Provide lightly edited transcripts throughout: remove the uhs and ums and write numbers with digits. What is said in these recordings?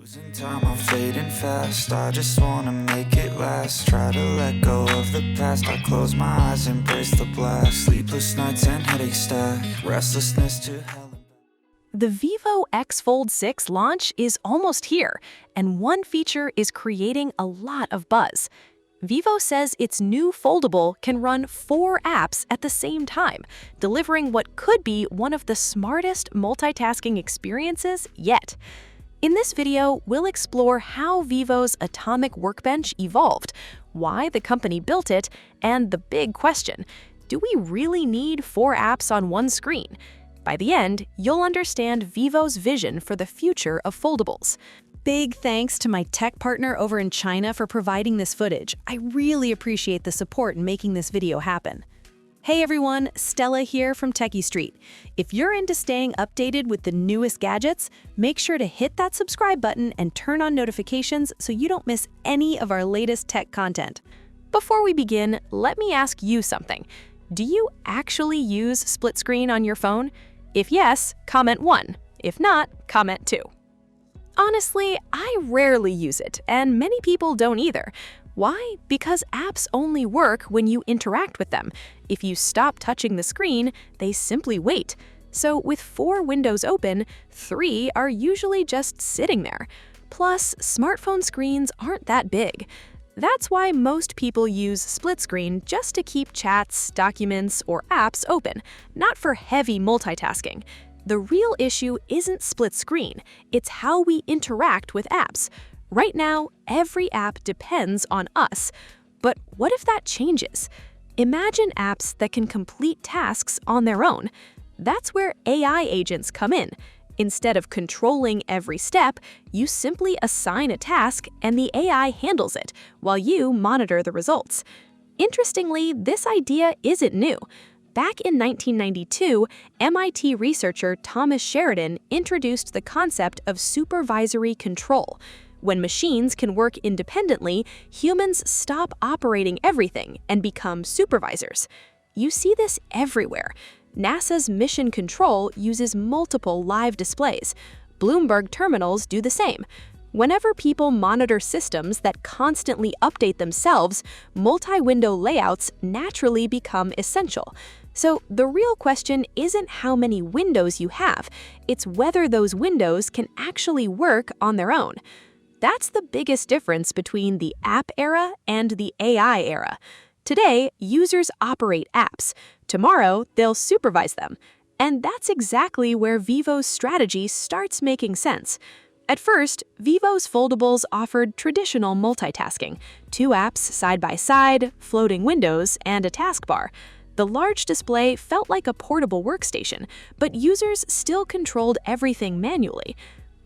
Losing time, I'm fading fast. I just wanna make it last. Try to let go of the past. I close my eyes, embrace the blast. Sleepless nights and headache stack. Restlessness to hell. The Vivo X Fold 6 launch is almost here, and one feature is creating a lot of buzz. Vivo says its new foldable can run 4 apps at the same time, delivering what could be one of the smartest multitasking experiences yet. In this video, we'll explore how Vivo's Atomic Workbench evolved, why the company built it, and the big question, do we really need 4 apps on one screen? By the end, you'll understand Vivo's vision for the future of foldables. Big thanks to my tech partner over in China for providing this footage. I really appreciate the support in making this video happen. Hey everyone, Stella here from Techie Street. If you're into staying updated with the newest gadgets, make sure to hit that subscribe button and turn on notifications so you don't miss any of our latest tech content. Before we begin, let me ask you something. Do you actually use split screen on your phone? If yes, comment 1. If not, comment 2. Honestly, I rarely use it, and many people don't either. Why? Because apps only work when you interact with them. If you stop touching the screen, they simply wait. So with 4 windows open, 3 are usually just sitting there. Plus, smartphone screens aren't that big. That's why most people use split screen just to keep chats, documents, or apps open, not for heavy multitasking. The real issue isn't split screen, it's how we interact with apps. Right now, every app depends on us. But what if that changes? Imagine apps that can complete tasks on their own. That's where AI agents come in. Instead of controlling every step, you simply assign a task and the AI handles it, while you monitor the results. Interestingly, this idea isn't new. Back in 1992, MIT researcher Thomas Sheridan introduced the concept of supervisory control. When machines can work independently, humans stop operating everything and become supervisors. You see this everywhere. NASA's Mission Control uses multiple live displays. Bloomberg terminals do the same. Whenever people monitor systems that constantly update themselves, multi-window layouts naturally become essential. So the real question isn't how many windows you have, it's whether those windows can actually work on their own. That's the biggest difference between the app era and the AI era. Today, users operate apps. Tomorrow, they'll supervise them. And that's exactly where Vivo's strategy starts making sense. At first, Vivo's foldables offered traditional multitasking, 2 apps side by side, floating windows, and a taskbar. The large display felt like a portable workstation, but users still controlled everything manually.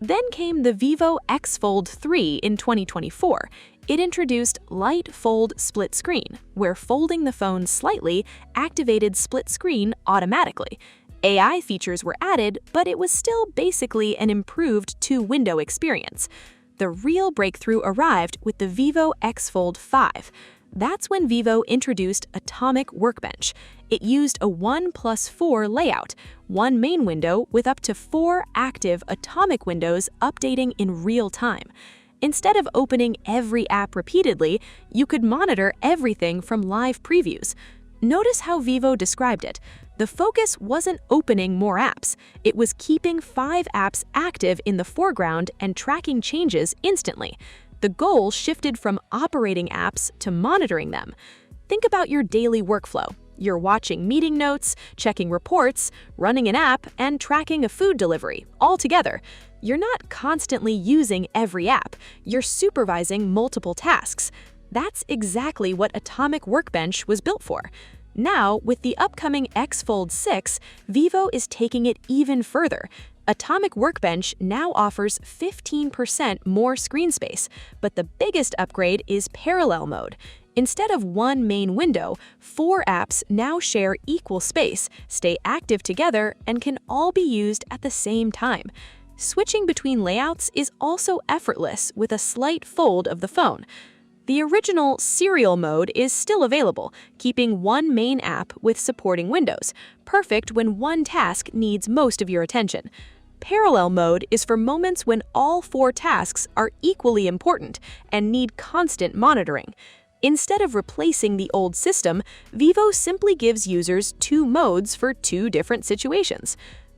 Then came the Vivo X Fold 3 in 2024. It introduced Light Fold Split Screen, where folding the phone slightly activated split screen automatically. AI features were added, but it was still basically an improved 2-window experience. The real breakthrough arrived with the Vivo X Fold 5. That's when Vivo introduced Atomic Workbench. It used a 1+4 layout, 1 main window with up to 4 active atomic windows updating in real time. Instead of opening every app repeatedly, you could monitor everything from live previews. Notice how Vivo described it. The focus wasn't opening more apps. It was keeping 5 apps active in the foreground and tracking changes instantly. The goal shifted from operating apps to monitoring them. Think about your daily workflow. You're watching meeting notes, checking reports, running an app, and tracking a food delivery, all together. You're not constantly using every app. You're supervising multiple tasks. That's exactly what Atomic Workbench was built for. Now, with the upcoming X Fold 6, Vivo is taking it even further. Atomic Workbench now offers 15% more screen space, but the biggest upgrade is parallel mode. Instead of 1 main window, 4 apps now share equal space, stay active together, and can all be used at the same time. Switching between layouts is also effortless with a slight fold of the phone. The original serial mode is still available, keeping 1 main app with supporting windows, perfect when one task needs most of your attention. Parallel mode is for moments when all 4 tasks are equally important and need constant monitoring. Instead of replacing the old system, Vivo simply gives users 2 modes for 2 different situations.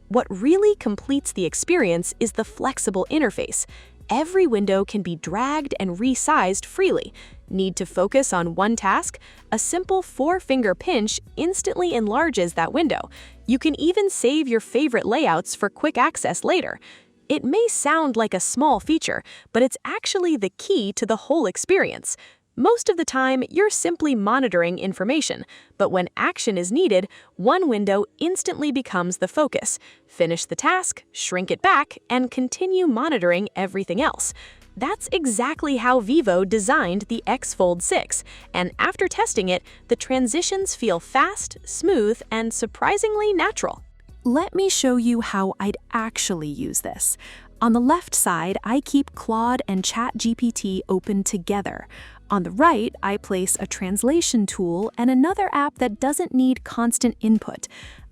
What really completes the experience is the flexible interface. Every window can be dragged and resized freely. Need to focus on one task? A simple 4-finger pinch instantly enlarges that window. You can even save your favorite layouts for quick access later. It may sound like a small feature, but it's actually the key to the whole experience. Most of the time, you're simply monitoring information, but when action is needed, one window instantly becomes the focus. Finish the task, shrink it back, and continue monitoring everything else. That's exactly how Vivo designed the X Fold 6, and after testing it, the transitions feel fast, smooth, and surprisingly natural. Let me show you how I'd actually use this. On the left side, I keep Claude and ChatGPT open together. On the right, I place a translation tool and another app that doesn't need constant input.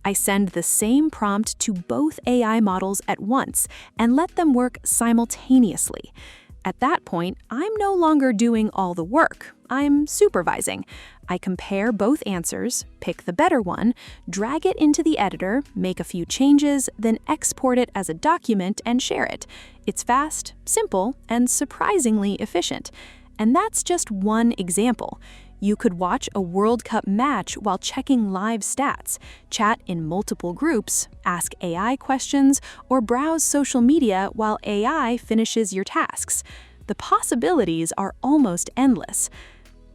I send the same prompt to both AI models at once and let them work simultaneously. At that point, I'm no longer doing all the work. I'm supervising. I compare both answers, pick the better one, drag it into the editor, make a few changes, then export it as a document and share it. It's fast, simple, and surprisingly efficient. And that's just one example. You could watch a World Cup match while checking live stats, chat in multiple groups, ask AI questions, or browse social media while AI finishes your tasks. The possibilities are almost endless.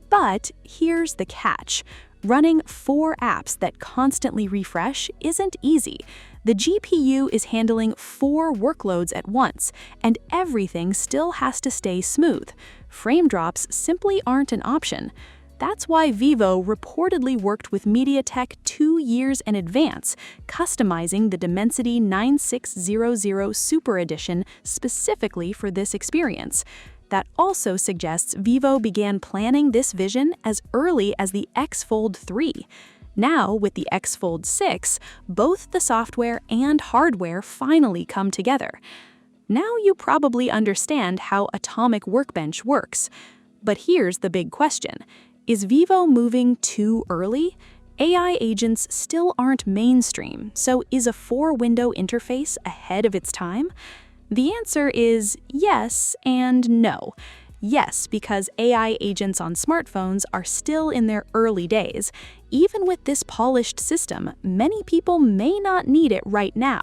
But here's the catch. Running 4 apps that constantly refresh isn't easy. The GPU is handling 4 workloads at once, and everything still has to stay smooth. Frame drops simply aren't an option. That's why Vivo reportedly worked with MediaTek 2 years in advance, customizing the Dimensity 9600 Super Edition specifically for this experience. That also suggests Vivo began planning this vision as early as the X Fold 3. Now, with the X Fold 6, both the software and hardware finally come together. Now you probably understand how Atomic Workbench works. But here's the big question. Is Vivo moving too early? AI agents still aren't mainstream, so is a 4-window interface ahead of its time? The answer is yes and no. Yes, because AI agents on smartphones are still in their early days. Even with this polished system, many people may not need it right now.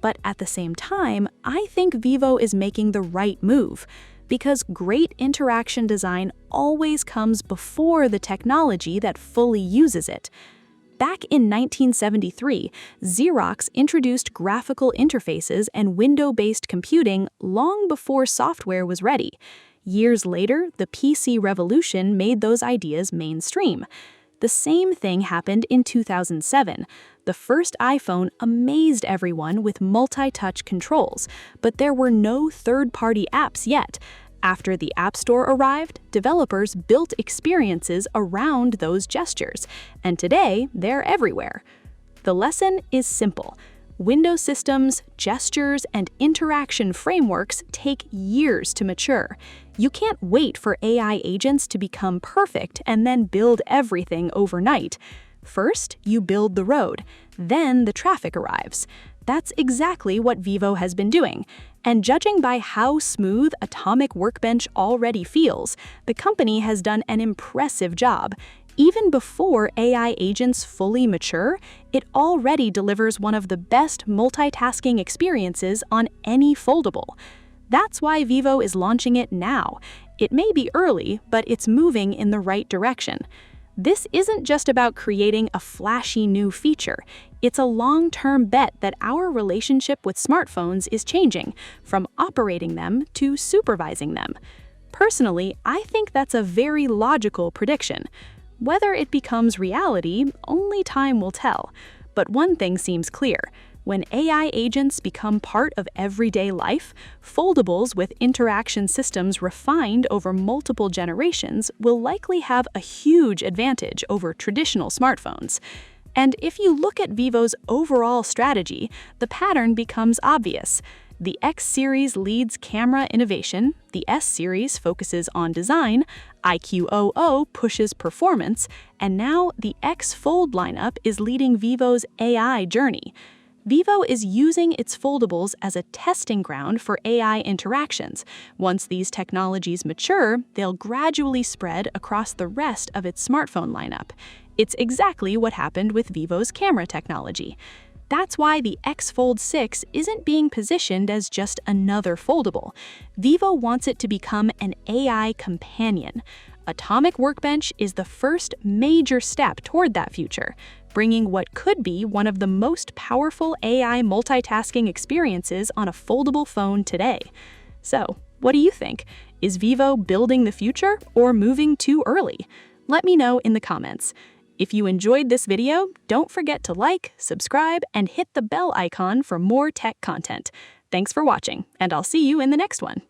But at the same time, I think Vivo is making the right move. Because great interaction design always comes before the technology that fully uses it. Back in 1973, Xerox introduced graphical interfaces and window-based computing long before software was ready. Years later, the PC revolution made those ideas mainstream. The same thing happened in 2007. The first iPhone amazed everyone with multi-touch controls, but there were no third-party apps yet. After the App Store arrived, developers built experiences around those gestures, and today they're everywhere. The lesson is simple. Windows systems, gestures, and interaction frameworks take years to mature. You can't wait for AI agents to become perfect and then build everything overnight. First, you build the road, then the traffic arrives. That's exactly what Vivo has been doing. And judging by how smooth Atomic Workbench already feels, the company has done an impressive job. Even before AI agents fully mature, it already delivers one of the best multitasking experiences on any foldable. That's why Vivo is launching it now. It may be early, but it's moving in the right direction. This isn't just about creating a flashy new feature. It's a long-term bet that our relationship with smartphones is changing, from operating them to supervising them. Personally, I think that's a very logical prediction. Whether it becomes reality, only time will tell. But one thing seems clear. When AI agents become part of everyday life, foldables with interaction systems refined over multiple generations will likely have a huge advantage over traditional smartphones. And if you look at Vivo's overall strategy, the pattern becomes obvious. The X series leads camera innovation, the S series focuses on design, IQOO pushes performance, and now the X Fold lineup is leading Vivo's AI journey. Vivo is using its foldables as a testing ground for AI interactions. Once these technologies mature, they'll gradually spread across the rest of its smartphone lineup. It's exactly what happened with Vivo's camera technology. That's why the X Fold 6 isn't being positioned as just another foldable. Vivo wants it to become an AI companion. Atomic Workbench is the first major step toward that future, bringing what could be one of the most powerful AI multitasking experiences on a foldable phone today. So, what do you think? Is Vivo building the future or moving too early? Let me know in the comments. If you enjoyed this video, don't forget to like, subscribe, and hit the bell icon for more tech content. Thanks for watching, and I'll see you in the next one.